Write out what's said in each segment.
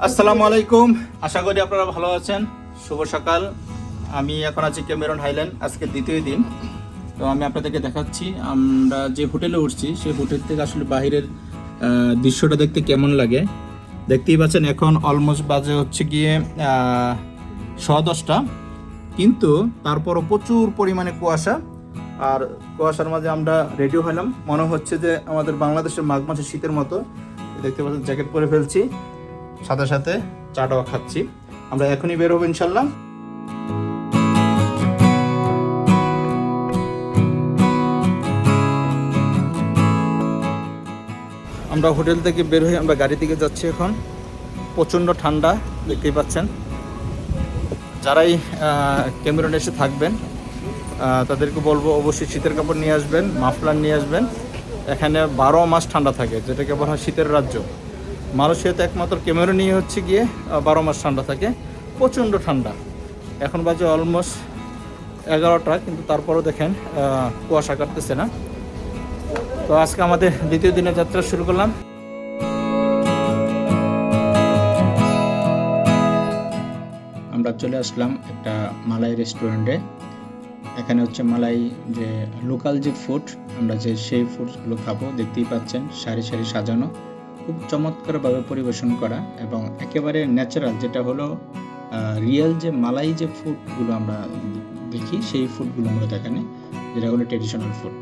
আসসালামু আলাইকুম, আশা করি আপনারা ভালো আছেন। শুভ সকাল। আমি এখন আছি ক্যামেরন হাইল্যান্ড, আজকে দ্বিতীয় দিন। তো আমি আপনাদেরকে দেখাচ্ছি আমরা যে হোটেলে উঠছি সেই হোটেল থেকে আসলে বাহিরের দৃশ্যটা দেখতে কেমন লাগে। দেখতেই পাচ্ছেন এখন অলমোস্ট বাজে হচ্ছে গিয়ে 10:30, কিন্তু তারপরও প্রচুর পরিমাণে কুয়াশা। আর কুয়াশার মাঝে আমরা রেডি হলাম, মনে হচ্ছে যে আমাদের বাংলাদেশের মাঘ মাসের শীতের মতো। দেখতে পাচ্ছেন জ্যাকেট পরে ফেলছি, সাথে সাথে চাটাও খাচ্ছি। আমরা এখনই বের হবো ইনশাল্লাহ। আমরা হোটেল থেকে বের হয়ে আমরা গাড়ি দিকে যাচ্ছি। এখন প্রচণ্ড ঠান্ডা, দেখতেই পাচ্ছেন। যারাই ক্যামেরনে এসে থাকবেন তাদেরকে বলবো অবশ্যই শীতের কাপড় নিয়ে আসবেন, মাফলার নিয়ে আসবেন। এখানে 12 মাস ঠান্ডা থাকে, যেটাকে বলা হয় শীতের রাজ্য। মালয়েশিয়াতে একমাত্র ক্যামেরনই হচ্ছে গিয়ে 12 মাস ঠান্ডা থাকে, প্রচণ্ড ঠান্ডা। এখন বাজে অলমোস্ট 11টা, কিন্তু তারপরও দেখেন কুয়াশা কাটতেছে না। তো আজকে আমাদের দ্বিতীয় দিনের যাত্রা শুরু করলাম। আমরা চলে আসলাম একটা মালাই রেস্টুরেন্টে। এখানে হচ্ছে মালাই যে লোকাল যে ফুড, আমরা যে সেই ফুডগুলো খাবো। দেখতেই পাচ্ছেন সারি সারি সাজানো, খুব চমৎকারভাবে পরিবেশন করা এবং একেবারে ন্যাচারাল, যেটা হলো রিয়েল যে মালাই যে ফুডগুলো আমরা দেখি সেই ফুডগুলো মূলত এখানে, যেটা হলো ট্রেডিশনাল ফুড।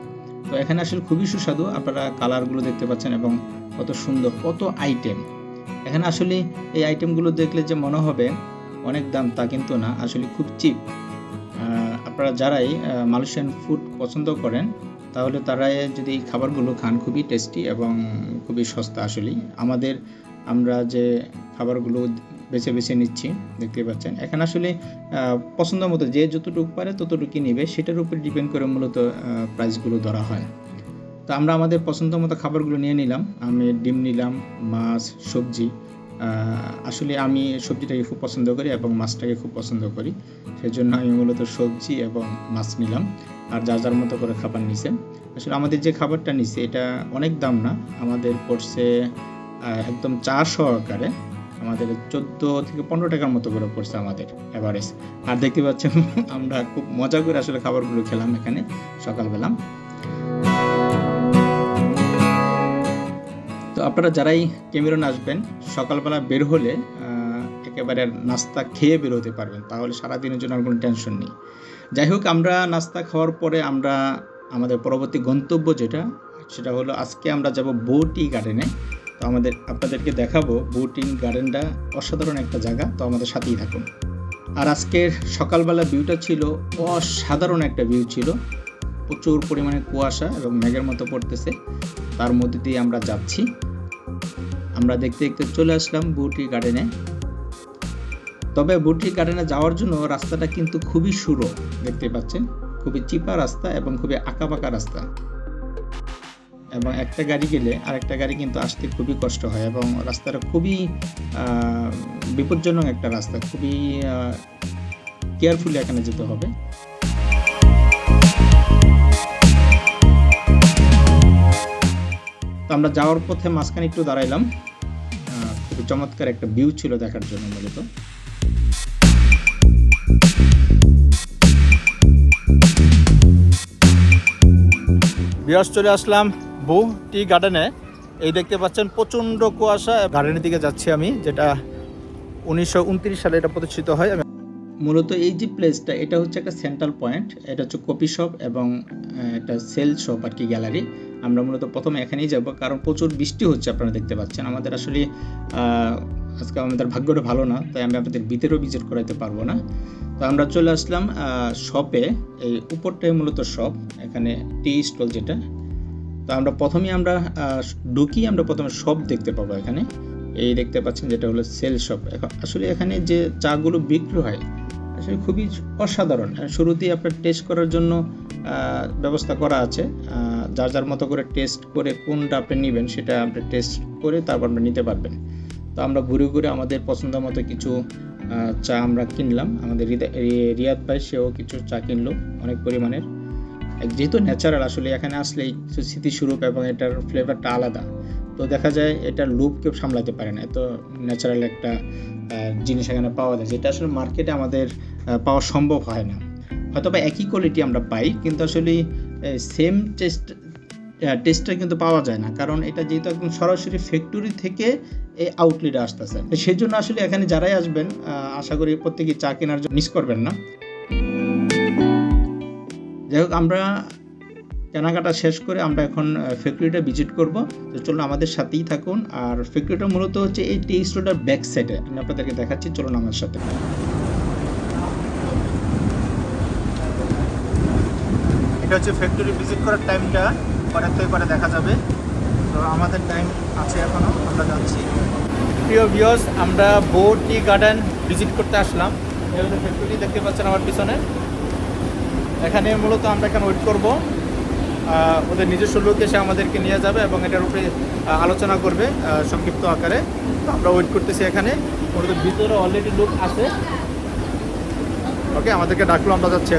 তো এখানে আসলে খুবই সুস্বাদু। আপনারা কালারগুলো দেখতে পাচ্ছেন এবং কত সুন্দর, কত আইটেম এখানে। আসলে এই আইটেমগুলো দেখলে যে মনে হবে অনেক দাম, তা কিন্তু না, আসলে খুব চিপ। আপনারা যারাই মালয়েশিয়ান ফুড পছন্দ করেন তাহলে তারা যদি এই খাবারগুলো খান, খুবই টেস্টি এবং খুবই সস্তা। আসলে আমরা যে খাবারগুলো বেছে বেছে নিচ্ছি, দেখতে পাচ্ছেন এখানে আসলে পছন্দ মতো যে যতটুকু পারে ততটুকুই নেবে, সেটার উপর ডিপেন্ড করে মূলত প্রাইসগুলো ধরা হয়। তো আমরা আমাদের পছন্দ মতো খাবারগুলো নিয়ে নিলাম। আমি ডিম নিলাম, মাছ, সবজি। আসলে আমি সবজিটাকে খুব পছন্দ করি এবং মাছটাকে খুব পছন্দ করি, সেজন্য আমি মূলত সবজি এবং মাছ নিলাম। আর যার যার মতো করে খাবার নিছে। আসলে আমাদের যে খাবারটা নিছে এটা অনেক দাম না, আমাদের পড়ছে একদম চা সহকারে আমাদের 14 থেকে 15 টাকার মতো করে পড়ছে আমাদের এভারেজ। আর দেখতে পাচ্ছেন আমরা খুব মজা করে আসলে খাবারগুলো খেলাম এখানে সকালবেলা। তো আপনারা যারাই ক্যামেরন আসবেন, সকালবেলা বের হলে একেবারে নাস্তা খেয়ে বের হতে পারবেন, তাহলে সারাদিনের জন্য আর কোনো টেনশন নেই। যাই হোক, আমরা নাস্তা খাওয়ার পরে আমরা আমাদের পরবর্তী গন্তব্য সেটা হলো আজকে আমরা যাব বোটি গার্ডেনে। তো আপনাদেরকে দেখাবো বোটিং গার্ডেনটা অসাধারণ একটা জায়গা, তো আমাদের সাথেই থাকুন। আর আজকের সকালবেলা ভিউটা ছিল অসাধারণ একটা ভিউ ছিল, প্রচুর পরিমাণে কুয়াশা এবং মেঘের মতো পড়তেছে, তার মধ্যে দিয়ে আমরা যাচ্ছি। আমরা দেখতে দেখতে চলে আসলাম বোটি গার্ডেনে। তবে বোটি গার্ডেনে যাওয়ার জন্য রাস্তাটা কিন্তু খুবই সরু, দেখতে পাচ্ছেন, খুবই চিপা রাস্তা এবং খুবই আঁকাবাঁকা রাস্তা, এবং একটা গাড়ি গেলে আরেকটা গাড়ি কিন্তু আসতে খুবই কষ্ট হয় এবং রাস্তাটা খুবই বিপজ্জনক একটা রাস্তা, খুবই কেয়ারফুলি এখানে যেতে হবে। তো আমরা যাওয়ার পথে মাঝখানে একটু দাঁড়াইলাম, খুবই চমৎকার একটা ভিউ ছিল দেখার জন্য মূলত। বিয়াস চলে আসলাম বোটি গার্ডেনে। এই দেখতে পাচ্ছেন প্রচণ্ড কুয়াশা। গার্ডেনের দিকে যাচ্ছি আমি, যেটা 1929 সালে এটা প্রতিষ্ঠিত হয়। মূলত এই যে প্লেসটা, এটা হচ্ছে একটা সেন্ট্রাল পয়েন্ট, এটা হচ্ছে কফি শপ এবং একটা সেল শপ আর কি, গ্যালারি। আমরা মূলত প্রথমে এখানেই যাব, কারণ প্রচুর বৃষ্টি হচ্ছে, আপনারা দেখতে পাচ্ছেন। আমাদের আসলে আজকে আমাদের ভাগ্যটা ভালো না, তাই আমি আপনাদের ভিতরেও ভিজিট করাইতে পারবো না। তো আমরা চলে আসলাম শপে। এই উপরটাই মূলত শপ, এখানে টি স্টল যেটা। তো আমরা প্রথমে আমরা প্রথমে শপ দেখতে পাবো এখানে। এই দেখতে পাচ্ছেন যেটা হলো সেল শপ। আসলে এখানে যে চাগুলো বিক্রি হয় আসলে খুবই অসাধারণ। শুরুতেই আপনার টেস্ট করার জন্য ব্যবস্থা করা আছে, যার যার মতো করে টেস্ট করে কোনটা আপনি নেবেন সেটা আপনি টেস্ট করে তারপর আপনি নিতে পারবেন। তো আমরা ঘুরে ঘুরে আমাদের পছন্দ মতো কিছু চা আমরা কিনলাম। আমাদের রিয়াদ ভাই সেও কিছু চা কিনলো অনেক পরিমাণের। যেহেতু ন্যাচারাল, আসলে এখানে আসলেই কিছু স্মৃতিস্বরূপ এবং এটার ফ্লেভারটা আলাদা। তো দেখা যায় এটা লুপ কেউ সামলাতে পারে না, এত ন্যাচারাল একটা জিনিস এখানে পাওয়া যায়, যেটা আসলে মার্কেটে আমাদের পাওয়া সম্ভব হয় না। হয়তো বা একই কোয়ালিটি আমরা পাই, কিন্তু আসলে সেম টেস্টটা কিন্তু পাওয়া যায় না, কারণ এটা যেহেতু একদম সরাসরি ফ্যাক্টরি থেকে এই আউটলেটে আসতেছে। সেই জন্য আসলে এখানে যারাই আসবেন আশা করি প্রত্যেকেই চা কেনার জন্য মিস করবেন না। যাই হোক, আমরা কেনাকাটা শেষ করে আমরা এখন ফ্যাক্টরিটা ভিজিট করব। তো চলুন আমাদের সাথেই থাকুন। আর ফ্যাক্টরিটা মূলত হচ্ছে এই টি স্টোরটার ব্যাক সাইডে, আমি আপনাদেরকে দেখাচ্ছি, চলুন আমার সাথে। এটা হচ্ছে ফ্যাক্টরি ভিজিট করার টাইমটা, পরে দেখা যাবে। তো আমাদের টাইম আছে এখনও, আমরা যাচ্ছি। প্রিয় ভিউয়ার্স, আমরা বো টি গার্ডেন ভিজিট করতে আসলাম। এই হলো ফ্যাক্টরি, দেখতে পাচ্ছেন আমার পিছনে। এখানে মূলত আমরা এখানে ওয়েট করব, ওদের নিজস্ব লোক এসে আমাদেরকে নিয়ে যাবে এবং এটার উপরে আলোচনা করবে সংক্ষিপ্ত আকারে। তো আমরা ওয়েট করতেছি এখানে, ওদের ভিতরে অলরেডি লোক আছে। ওকে, আমাদেরকে ডাকলো, আমরা যাচ্ছি।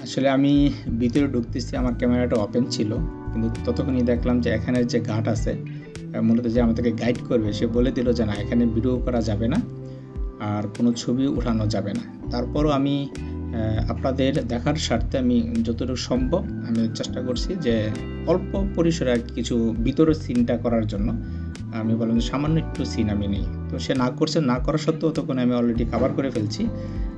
আসলে আমি ভিতরে ঢুকতেছি, আমার ক্যামেরাটা ওপেন ছিল, কিন্তু ততক্ষণই দেখলাম যে এখানে যে গার্ড আছে, মূলত যে আমাদেরকে গাইড করবে, সে বলে দিল যে না, এখানে ভিডিও করা যাবে না আর কোনো ছবি উঠানো যাবে না। তারপরও আমি আপনাদের দেখার স্বার্থে আমি যতটুকু সম্ভব আমি চেষ্টা করছি যে অল্প পরিসরে কিছু ভিতরের সিনটা করার জন্য। আমি বললাম যে সামান্য একটু সিন আমি নেই, তো সে না করা সত্ত্বেও তখন আমি অলরেডি কভার করে ফেলছি।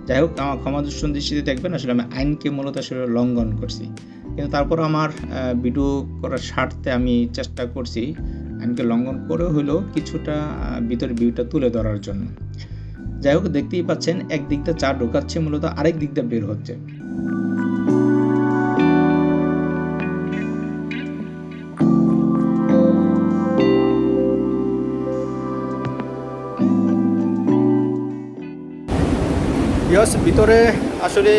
যাই হোক, আমার ক্ষমা দৃষ্টিতে দেখবেন, আসলে আমি আইনকে মূলত আসলে লঙ্ঘন করছি, কিন্তু তারপর আমার ভিডিও করার স্বার্থে আমি চেষ্টা করছি আইনকে লঙ্ঘন করে হলেও কিছুটা ভিতরের ভিউটা তুলে ধরার জন্য। যাই হোক, দেখতেই পাচ্ছেন এক দিক দিয়ে চা ঢোকাচ্ছে, মূলত আরেক দিক দিয়ে বের হচ্ছে। ভিতরে আসলে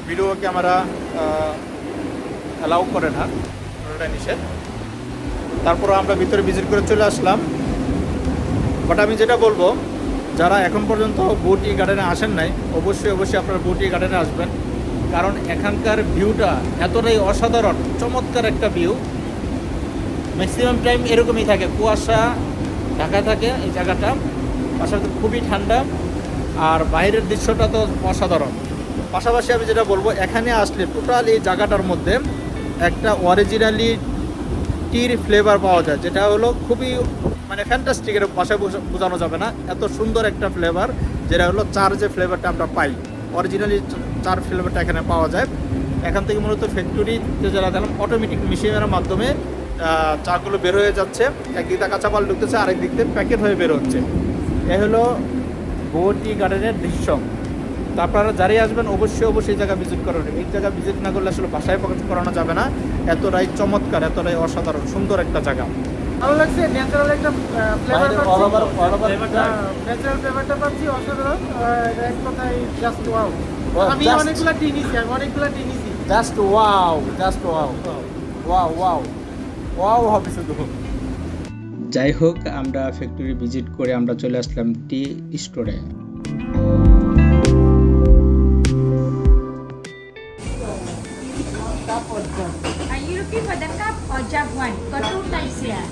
ভিডিও ক্যামেরা অ্যালাউ করে না, ওটা নিষেধ। তারপর আমরা ভিতরে ভিজিট করে চলে আসলাম। বাট আমি যেটা বলবো, যারা এখন পর্যন্ত বো টি গার্ডেনে আসেন নাই, অবশ্যই আপনারা বো টি গার্ডেনে আসবেন, কারণ এখানকার ভিউটা এতটাই অসাধারণ, চমৎকার একটা ভিউ। ম্যাক্সিমাম টাইম এরকমই থাকে, কুয়াশা ঢাকা থাকে এই জায়গাটা, পাশাপাশি খুবই ঠান্ডা, আর বাইরের দৃশ্যটা তো অসাধারণ। পাশাপাশি আমি যেটা বলবো, এখানে আসলে টোটাল এই জায়গাটার মধ্যে একটা অরিজিনালি টির ফ্লেভার পাওয়া যায়, যেটা হলো খুবই মানে ফ্যান্টাস্টিক, এর ভাষায় বোঝানো যাবে না, এত সুন্দর একটা ফ্লেভার, যেটা হলো চার যে ফ্লেভারটা আমরা পাই, অরিজিনালি চার ফ্লেভারটা এখানে পাওয়া যায়। এখান থেকে মূলত ফ্যাক্টরিতে যারা দেখলাম অটোমেটিক মেশিনের মাধ্যমে চাগুলো বের হয়ে যাচ্ছে, একদিক দিয়ে কাঁচা মাল ঢুকতেছে, আরেক দিক দিয়ে প্যাকেট হয়ে বের হচ্ছে। এ হলো বো টি গার্ডেনের দৃশ্য। তো আপনারা যারাই আসবেন অবশ্যই এই জায়গা ভিজিট করবেন। এই জায়গা ভিজিট না করলে আসলে ভাষায় প্রকাশ করানো যাবে না, এতটাই চমৎকার, এতটাই অসাধারণ সুন্দর একটা জায়গা। ভালো লাগছে, ন্যাচারাল একটা ফ্লেভার ন্যাচারাল ফ্লেভারটা পাচ্ছি, অসাধারণ। এক কথায় জাস্ট ওয়াও। আমি অনেকগুলা টি নিছি। জাস্ট ওয়াও হবে শুধু। যাই হোক, আমরা ফ্যাক্টরি ভিজিট করে আমরা চলে আসলাম টি স্টোরে। Are you looking for the cup or jug one? Got two types here.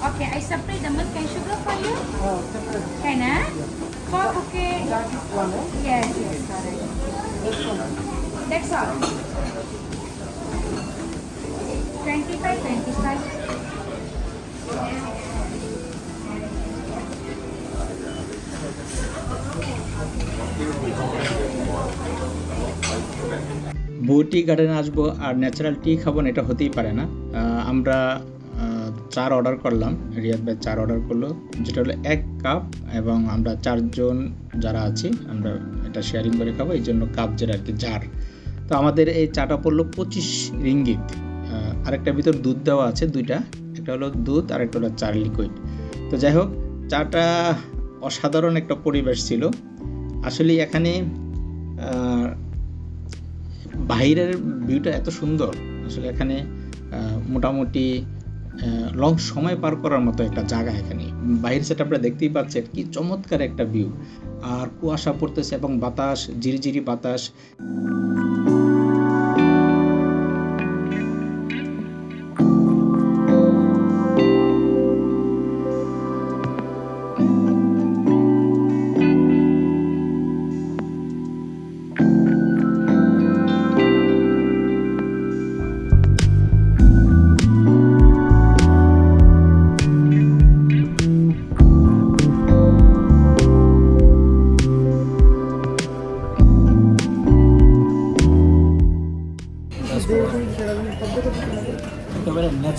Okay, I separate the milk and sugar for you. Can I? For okay. Yes, correct. That's all. 25. বো টি গার্ডেনে আসবো আর natural টি খাবো না, এটা হতেই পারে না। আমরা চার অর্ডার করলাম, রিয়াদ ভাই চার অর্ডার করলো, যেটা হলো 1 কাপ, এবং আমরা 4 জন যারা আছি আমরা এটা শেয়ারিং করে খাবো, এই জন্য কাপ যেটা আর কি জার। তো আমাদের এই চাটা পড়লো 25 রিঙ্গিত। আরেকটা ভিতর দুধ দেওয়া আছে, দুইটা, একটা হলো দুধ আর একটা হলো চার লিকুইড। তো যাই হোক, চাটা অসাধারণ একটা পরিবেশ ছিল। আসলে এখানে বাইরের ভিউটা এত সুন্দর, আসলে এখানে মোটামুটি লং সময় পার করার মতো একটা জায়গা। এখানে বাইরের সেটা আপনারা দেখতেই পাচ্ছেন, কি চমৎকার একটা ভিউ, আর কুয়াশা পড়তেছে এবং বাতাস, ঝিরিঝিরি বাতাস।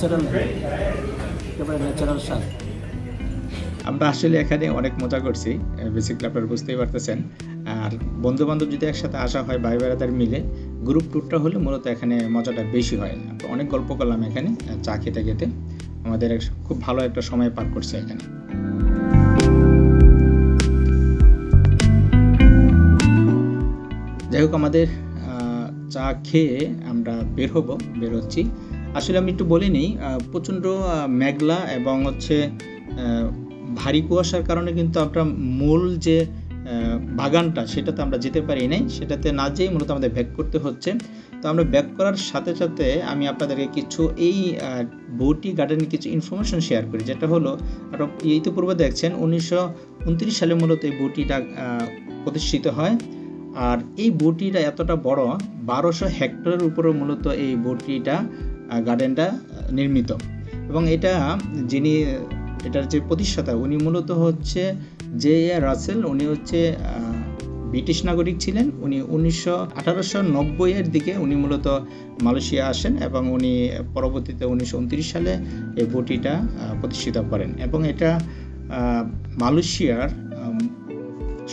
ন্যাচারাল, একেবারে ন্যাচারাল স্বাদ। আমরা আসলে এখানে অনেক মজা করছি, বেসিক্যালি আপনারা বুঝতেই পারতেছেন। আর বন্ধু বান্ধব যদি একসাথে আসা হয়, ভাই বেড়াদার মিলে গ্রুপ ট্যুরটা হলে মূলত এখানে মজাটা বেশি হয়। আমরা অনেক গল্প করলাম এখানে চা খেতে খেতে, আমাদের খুব ভালো একটা সময় পার করছে এখানে। যাই হোক, আমাদের চা খেয়ে আমরা বের হচ্ছি। আসলে আমি একটু বলে নিই, প্রচণ্ড মেঘলা এবং হচ্ছে ভারী কুয়াশার কারণে কিন্তু আমরা মূল যে বাগানটা সেটাতে আমরা যেতে পারি নাই, সেটাতে না যেয়ে মূলত আমাদের ব্যাক করতে হচ্ছে। তো আমরা ব্যাক করার সাথে সাথে আমি আপনাদেরকে কিছু এই বৌটি গার্ডেনের কিছু ইনফরমেশন শেয়ার করি, যেটা হলো আপনারা ইতিপূর্বে দেখছেন 1929 সালে মূলত এই বৌটিটা প্রতিষ্ঠিত হয়। আর এই বৌটিটা এতটা বড়, 1200 হেক্টরের উপরে মূলত এই বৌটিটা গার্ডেনটা নির্মিত। এবং এটার যে প্রতিষ্ঠাতা উনি মূলত হচ্ছে J.A. রাসেল। উনি হচ্ছে ব্রিটিশ নাগরিক ছিলেন। উনি 1890-এর দিকে উনি মূলত মালয়েশিয়া আসেন এবং উনি পরবর্তীতে 1929 সালে এই বৌটিটা প্রতিষ্ঠিত করেন। এবং এটা মালয়েশিয়ার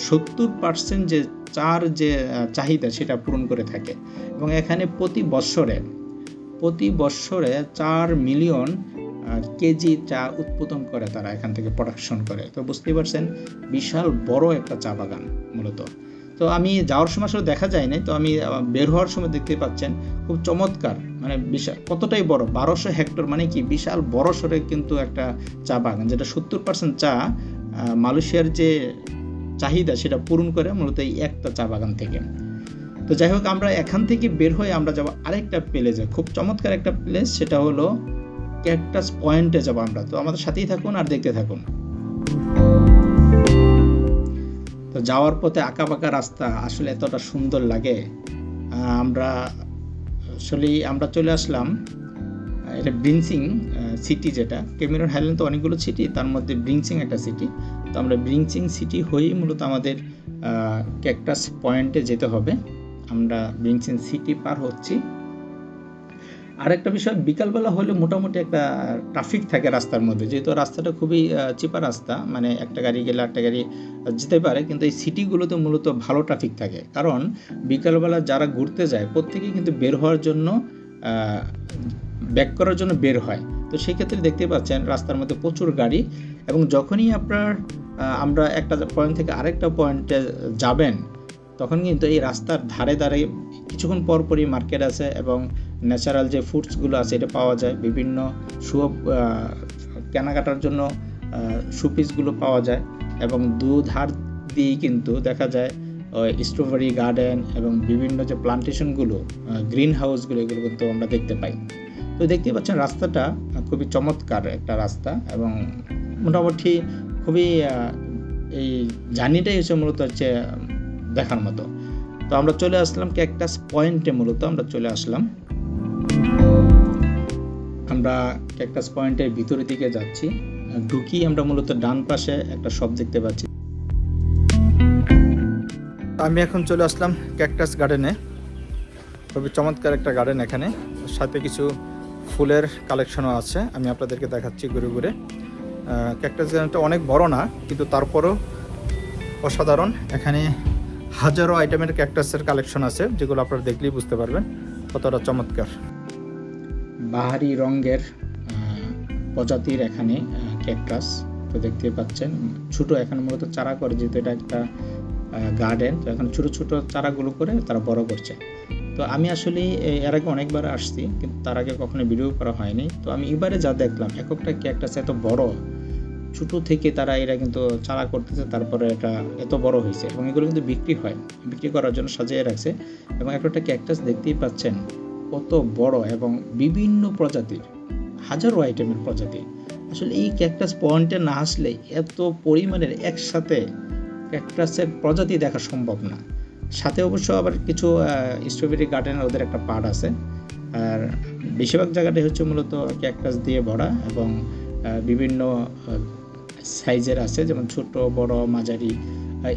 70% যে চার যে চাহিদা সেটা পূরণ করে থাকে। এবং এখানে প্রতি বৎসরে 4 মিলিয়ন কেজি চা উৎপাদন করে তারা, এখান থেকে প্রোডাকশন করে। তো বুঝতেই পারছেন বিশাল বড় একটা চা বাগান মূলত। তো আমি যাওয়ার সময় আসলে দেখা যায় না, তো আমি বের হওয়ার সময় দেখতে পাচ্ছেন খুব চমৎকার, মানে বিশাল কতটাই বড়, 1200 হেক্টর মানে কি বিশাল বড় সড়ে কিন্তু একটা চা বাগান, যেটা 70% চা মালয়েশিয়ার যে চাহিদা সেটা পূরণ করে মূলত এই একটা চা বাগান থেকে। তো যাই হোক, আমরা এখান থেকে বের হয়ে আমরা যাব আরেকটা প্লেসে, খুব চমৎকার একটা প্লেস, সেটা হলো ক্যাকটাস পয়েন্টে যাব আমরা। তো আমাদের সাথেই থাকুন আর দেখতে থাকুন। তো যাওয়ার পথে আঁকাবাঁকা রাস্তা, আসলে এতটা সুন্দর লাগে। আমরা চলে আসলাম, এটা ব্রিংসিং সিটি, যেটা ক্যামেরন হাইল্যান্ড তো অনেকগুলো সিটি, তার মধ্যে ব্রিংসিং একটা সিটি। তো আমরা ব্রিংসিং সিটি হয়েই মূলত আমাদের ক্যাকটাস পয়েন্টে যেতে হবে। আমরা ব্রিংসিং সিটি পার হচ্ছি। আরেকটা বিষয়, বিকালবেলা হলে মোটামুটি একটা ট্রাফিক থাকে রাস্তার মধ্যে, যেহেতু রাস্তাটা খুবই চিপা রাস্তা, মানে একটা গাড়ি গেলে আরেকটা গাড়ি যেতে পারে। কিন্তু এই সিটিগুলোতে মূলত ভালো ট্রাফিক থাকে, কারণ বিকালবেলা যারা ঘুরতে যায় প্রত্যেকেই কিন্তু বের হওয়ার জন্য, ব্যাক করার জন্য বের হয়। তো সেই ক্ষেত্রে দেখতে পাচ্ছেন রাস্তার মধ্যে প্রচুর গাড়ি। এবং যখনই আমরা একটা পয়েন্ট থেকে আরেকটা পয়েন্টে যাবেন, তখন কিন্তু এই রাস্তার ধারে ধারে কিছুক্ষণ পরপরই মার্কেট আছে এবং ন্যাচারাল যে ফুডসগুলো আছে এটা পাওয়া যায়। বিভিন্ন কেনাকাটার জন্য শোপিসগুলো পাওয়া যায়। এবং দুধার দিয়েই কিন্তু দেখা যায় স্ট্রবেরি গার্ডেন এবং বিভিন্ন যে প্লান্টেশনগুলো, গ্রিন হাউসগুলো, এগুলো কিন্তু আমরা দেখতে পাই। তো দেখতে পাচ্ছেন রাস্তাটা খুবই চমৎকার একটা রাস্তা এবং মোটামুটি খুবই এই জার্নিটাই মূলত হচ্ছে দেখার মতো। তো আমরা চলে আসলাম ক্যাকটাস পয়েন্টে, মূলত আমরা চলে আসলাম। আমরা ক্যাকটাস পয়েন্টের ভিতরের দিকে যাচ্ছি। ঢুকি আমরা মূলত ডান পাশে একটা শপ দেখতে পাচ্ছি। আমি এখন চলে আসলাম ক্যাকটাস গার্ডেনে। খুবই চমৎকার একটা গার্ডেন, এখানে সাথে কিছু ফুলের কালেকশনও আছে, আমি আপনাদেরকে দেখাচ্ছি ঘুরে ঘুরে। ক্যাকটাস গার্ডেনটা অনেক বড় না, কিন্তু তারপরও অসাধারণ। এখানে হাজারো আইটেমের ক্যাকটাসের কালেকশন আছে, যেগুলো আপনারা দেখলেই বুঝতে পারবেন কতটা চমৎকার। বাহারি রঙের প্রজাতির এখানে ক্যাকটাস তো দেখতে পাচ্ছেন। ছোট এখানে মূলত চারা করে, যেহেতু এটা একটা গার্ডেন, তো এখন ছোট ছোট চারাগুলো করে তারা বড় করছে। তো আমি আসলে এর আগে অনেকবার আসছি, কিন্তু তার আগে কখনো ভিডিও করা হয়নি। তো আমি এবারে যা দেখলাম, একটা ক্যাকটাস এত বড়, ছোটো থেকে তারা এরা কিন্তু চারা করতেছে, তারপরে এটা এত বড় হয়েছে এবং এগুলো কিন্তু বিক্রি করার জন্য সাজিয়ে রাখছে। এবং একটা ক্যাকটাস দেখতেই পাচ্ছেন কত বড় এবং বিভিন্ন প্রজাতির, হাজারো আইটেমের প্রজাতি। আসলে এই ক্যাকটাস পয়েন্টে না আসলে এত পরিমাণের একসাথে ক্যাকটাসের প্রজাতি দেখা সম্ভব না। সাথে অবশ্য আবার কিছু স্ট্রবেরি গার্ডেনের ওদের একটা পার্ট আছে। আর বেশিরভাগ জায়গাটাই হচ্ছে মূলত ক্যাকটাস দিয়ে ভরা এবং বিভিন্ন সাইজের আছে, যেমন ছোট, বড়, মাঝারি।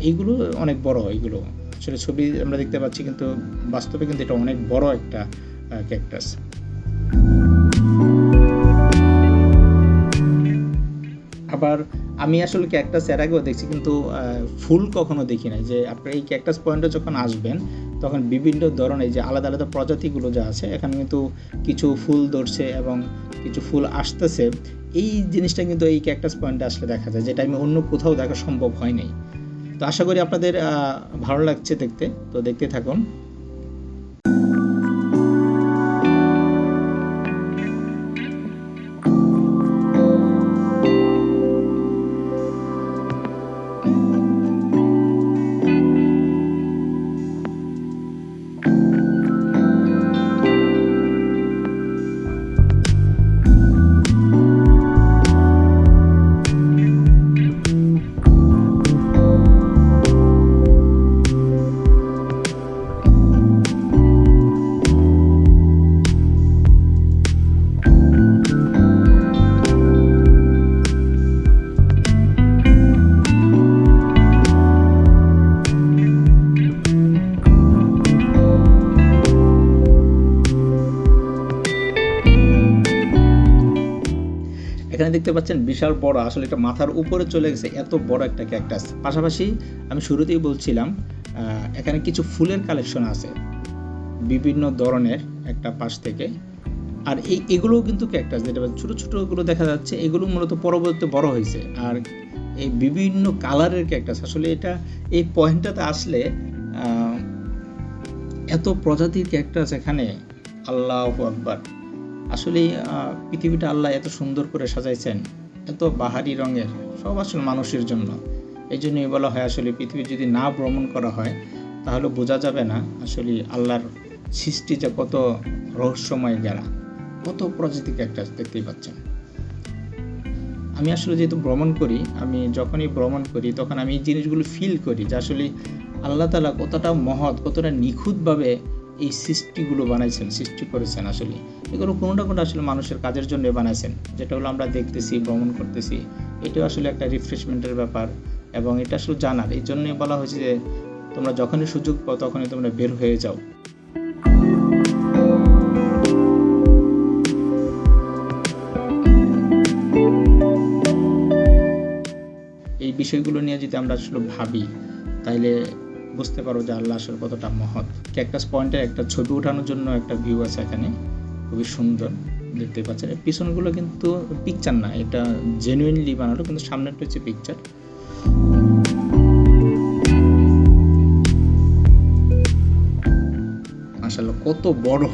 এইগুলো অনেক বড়, এইগুলো আসলে ছবি আমরা দেখতে পাচ্ছি, কিন্তু বাস্তবে কিন্তু এটা অনেক বড় একটা ক্যাকটাস। আবার আমি আসলে ক্যাকটাস এর আগেও দেখছি, কিন্তু ফুল কখনো দেখি নাই। যে আপনার এই ক্যাকটাস পয়েন্টে যখন আসবেন তখন বিভিন্ন ধরনের যে আলাদা আলাদা প্রজাতিগুলো যা আছে এখানে কিন্তু কিছু ফুল ধরছে এবং কিছু ফুল আসতেছে। এই জিনিসটা কিন্তু এই ক্যাকটাস পয়েন্টে আসলে দেখা যায়, যেটা আমি অন্য কোথাও দেখা সম্ভব হয় নাই। তো আশা করি আপনাদের ভালো লাগছে দেখতে, তো দেখতে থাকুন। এখানে দেখতে পাচ্ছেন বিশাল বড়, আসলে এটা মাথার উপরে চলে গেছে, এত বড় একটা ক্যাকটাস। পাশাপাশি আমি শুরুতেই বলছিলাম এখানে কিছু ফুলের কালেকশন আছে বিভিন্ন ধরনের একটা পাশ থেকে। আর এগুলোও কিন্তু ক্যাকটাস, যেটা ছোট ছোটগুলো দেখা যাচ্ছে, এগুলো মূলত পরবর্তীতে বড় হয়েছে। আর এই বিভিন্ন কালারের ক্যাকটাস, আসলে এটা এই পয়েন্টটাতে আসলে এত প্রজাতির ক্যাকটাস এখানে, আল্লাহু আকবার। আসলে পৃথিবীটা আল্লাহ এত সুন্দর করে সাজাইছেন, এত বাহারি রঙের, সব আসলে মানুষের জন্য। এই জন্যই বলা হয় আসলে পৃথিবী যদি না ভ্রমণ করা হয় তাহলে বোঝা যাবে না আসলে আল্লাহর সৃষ্টি যে কত রহস্যময় ঘেরা, কত প্রজাতির ক্যাকটাস দেখতেই পাচ্ছেন। আমি আসলে যেহেতু ভ্রমণ করি, আমি যখনই ভ্রমণ করি তখন আমি এই জিনিসগুলো ফিল করি যে আসলে আল্লাহ তাআলা কতটা মহৎ, কতটা নিখুঁতভাবে এই সৃষ্টিগুলো বানাইছেন, সৃষ্টি করেছেন। আসলে এগুলো কোনোটা কোনো আসলে মানুষের কাজের জন্য বানাইছেন, যেটা হলো আমরা দেখতেছি, ভ্রমণ করতেছি। এটাও আসলে একটা রিফ্রেশমেন্টের ব্যাপার এবং এটা আসলে জানার। এই জন্যই বলা হয়েছে যে তোমরা যখনই সুযোগ পাও তখনই তোমরা বের হয়ে যাও। এই বিষয়গুলো নিয়ে যদি আমরা আসলে ভাবি তাইলে বুঝতে পারো যে আল্লাহ আসলে কতটা মহৎ। ক্যাকটাস পয়েন্টের একটা ছবি ওঠানোর জন্য একটা ভিউ আছে এখানে, খুবই সুন্দর দেখতে পাচ্ছেন। এর পিছনগুলো কিন্তু পিকচার না, এটা জেনুইনলি বানানো, কিন্তু সামনেরটা হচ্ছে পিকচার। মাশাআল্লাহ কত বড়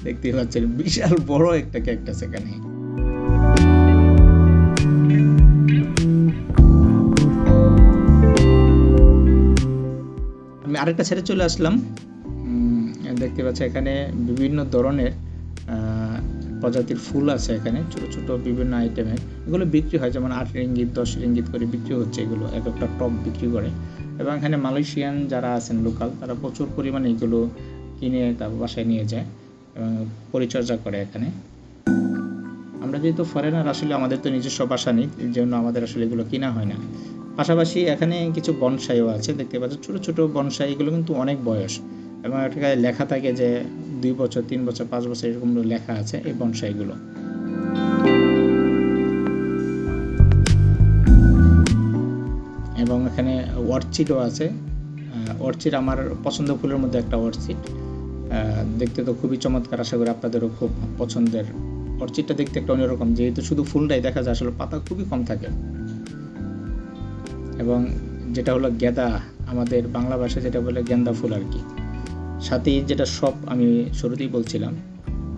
দেখতে পাচ্ছেন, বিশাল বড় একটা ক্যাকটাস এখানে। আমি আরেকটা ছেড়ে চলে আসলাম। দেখতে পাচ্ছি এখানে বিভিন্ন ধরনের প্রজাতির ফুল আছে, এখানে ছোট ছোট বিভিন্ন আইটেমের। এগুলো বিক্রি হয়, যেমন 8 রিঙ্গিত 10 রিঙ্গিত করে বিক্রি হচ্ছে এগুলো, এক একটা টপ বিক্রি করে। এবং এখানে মালয়েশিয়ান যারা আছেন লোকাল, তারা প্রচুর পরিমাণে এগুলো কিনে তারপর বাসায় নিয়ে যায় এবং পরিচর্যা করে এখানে। আমরা যেহেতু ফরেনার, আসলে আমাদের তো নিজস্ব বাসা নেই, এই জন্য আমাদের আসলে এগুলো কিনা হয় না। পাশাপাশি এখানে কিছু বনসাইও আছে, দেখতে পাচ্ছেন ছোট ছোট বনসাই। এগুলো কিন্তু অনেক বয়স এবং এটাকে লেখা থাকে যে 2 বছর 3 বছর 5 বছর এরকম লেখা আছে এই বনসাইগুলো। এবং এখানে অর্চিডও আছে। অর্চিড আমার পছন্দ ফুলের মধ্যে একটা অর্চিড, দেখতে তো খুবই চমৎকার। আশা করি আপনাদেরও খুব পছন্দের। অর্চিডটা দেখতে একটা অন্যরকম, যেহেতু শুধু ফুলটাই দেখা যায়, আসলে পাতা খুবই কম থাকে। এবং যেটা হলো গেঁদা, আমাদের বাংলা ভাষায় যেটা বলে গেন্দা ফুল আর কি। সাথে যেটা শপ আমি শুরুতেই বলছিলাম,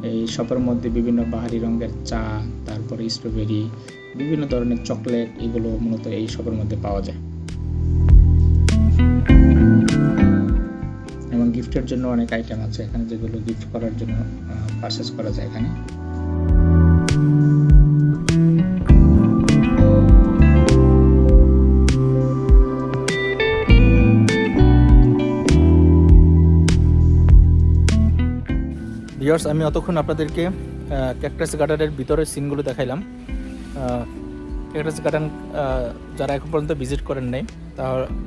এই শপের মধ্যে বিভিন্ন বাহারি রঙের চা, তারপরে স্ট্রবেরি, বিভিন্ন ধরনের চকলেট, এগুলো মূলত এই শপের মধ্যে পাওয়া যায়। এবং গিফটের জন্য অনেক আইটেম আছে এখানে, যেগুলো গিফট করার জন্য পারচেজ করা যায় এখানে। ভিউয়ার্স, আমি অতক্ষণ আপনাদেরকে ক্যাকটাস গার্ডেনের ভিতরের সিনগুলো দেখাইলাম। ক্যাকটাস গার্ডেন যারা এখন পর্যন্ত ভিজিট করেন নাই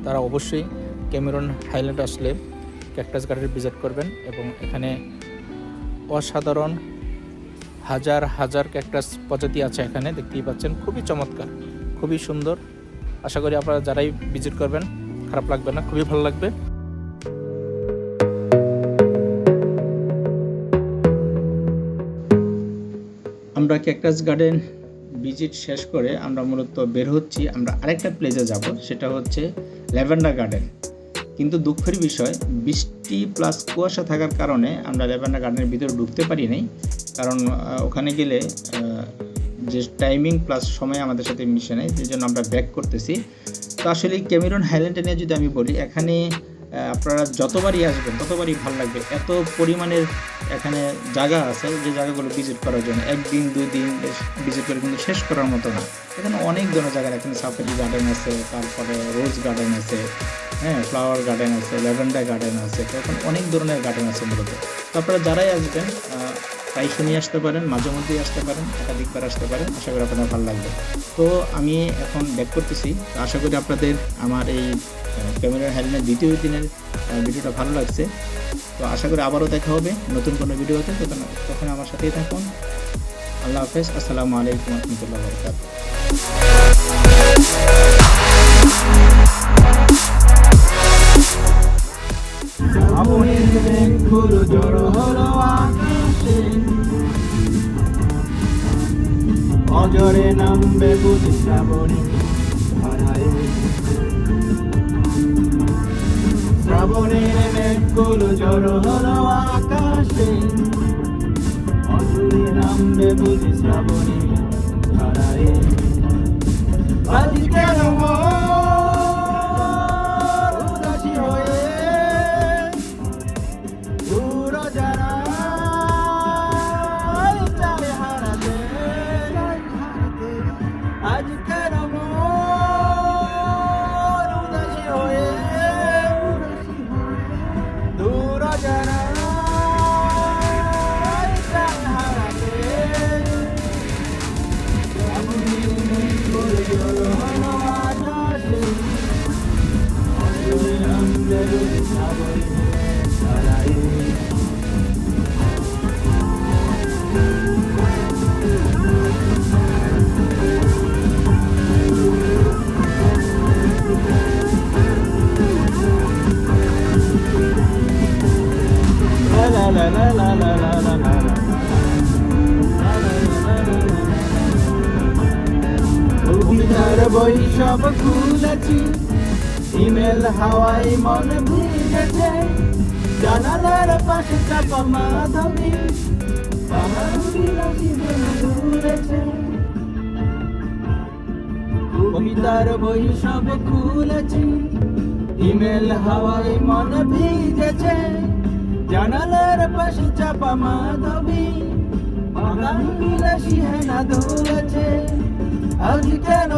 তারা অবশ্যই ক্যামেরন হাইল্যান্ড আসলে ক্যাকটাস গার্ডেন ভিজিট করবেন। এবং এখানে অসাধারণ হাজার হাজার ক্যাকটাস প্রজাতি আছে এখানে, দেখতেই পাচ্ছেন, খুবই চমৎকার। খুবই সুন্দর। আশা করি আপনারা যারাই ভিজিট করবেন খারাপ লাগবে না, খুবই ভালো লাগবে। আমরা ক্যাকটাস গার্ডেন ভিজিট শেষ করে আমরা মূলত বের হচ্ছি, আমরা আরেকটা প্লেসে যাব, সেটা হচ্ছে ল্যাভেন্ডার গার্ডেন। কিন্তু দুঃখের বিষয়, বৃষ্টি প্লাস কুয়াশা থাকার কারণে আমরা ল্যাভেন্ডার গার্ডেনের ভিতরে ঢুকতে পারি নাই। কারণ ওখানে গেলে যে টাইমিং প্লাস সময় আমাদের সাথে মিশে নেয়, সেই জন্য আমরা ব্যাক করতেছি। তো আসলে ক্যামেরন হাইল্যান্ডে নিয়ে যদি আমি বলি, এখানে আপনারা যতবারই আসবেন ততবারই ভালো লাগবে। এত পরিমাণের এখানে জায়গা আছে যে জায়গাগুলো ভিজিট করার জন্য 1 দিন 2 দিন ভিজিট করে কিন্তু শেষ করার মতো না। এখানে অনেক ধরনের জায়গা, এখানে সাফারি গার্ডেন আছে, তারপরে রোজ গার্ডেন আছে, হ্যাঁ, ফ্লাওয়ার গার্ডেন আছে, ল্যাভেন্ডার গার্ডেন আছে। তো এখন অনেক ধরনের গার্ডেন আছে মূলত। তো আপনারা যারাই আসবেন প্রায়শই নিয়ে আসতে পারেন, মাঝে মধ্যেই আসতে পারেন, একাধিকবার আসতে পারেন। আশা করি আপনাদের ভালো লাগবে। তো আমি এখন ব্যাক করতেছি। তো আশা করি আপনাদের আমার এই ক্যামেরার হাইল্যান্ডের দ্বিতীয় দিনের ভিডিওটা ভালো লাগছে। তো আশা করি আবারও দেখা হবে নতুন কোনো ভিডিওতে। তখন আমার সাথেই থাকুন। আল্লাহ হাফেজ। আসসালামু আলাইকুম ওয়া রাহমাতুল্লাহি ওয়া বারাকাতুহু। অজরে নামবে বুঝি শ্রাবণী ধারায়, শ্রাবণের মেঘগুলো জড়ো হলো আকাশে, অজরে নামবে বুঝি শ্রাবণী ধারায়। আজকে উদাসী হয়ে দূর যারা চায় হারাতে, আজকের উদাসী হয়ে দূর যারা চায় হারাতে, শ্রাবণীর মেঘগুলো জড়ো হলো আকাশে, অজরে নামবে বুঝি শ্রাবণী ধারায়। কবিতার বই সব খুলেছি, ইমেল হাওয়ায় মন ভিজেছে, জানালার পাশে চাপা মাধবী পাহাড় বিলাসী ঘুরেছে। কবিতার বই সব খুলেছি, ইমেল হাওয়ায় মন ভিজেছে, জানালার পাশে চাপা মাধবী বাগান বিলাসী হেনা ধুয়েছে। আজ কেন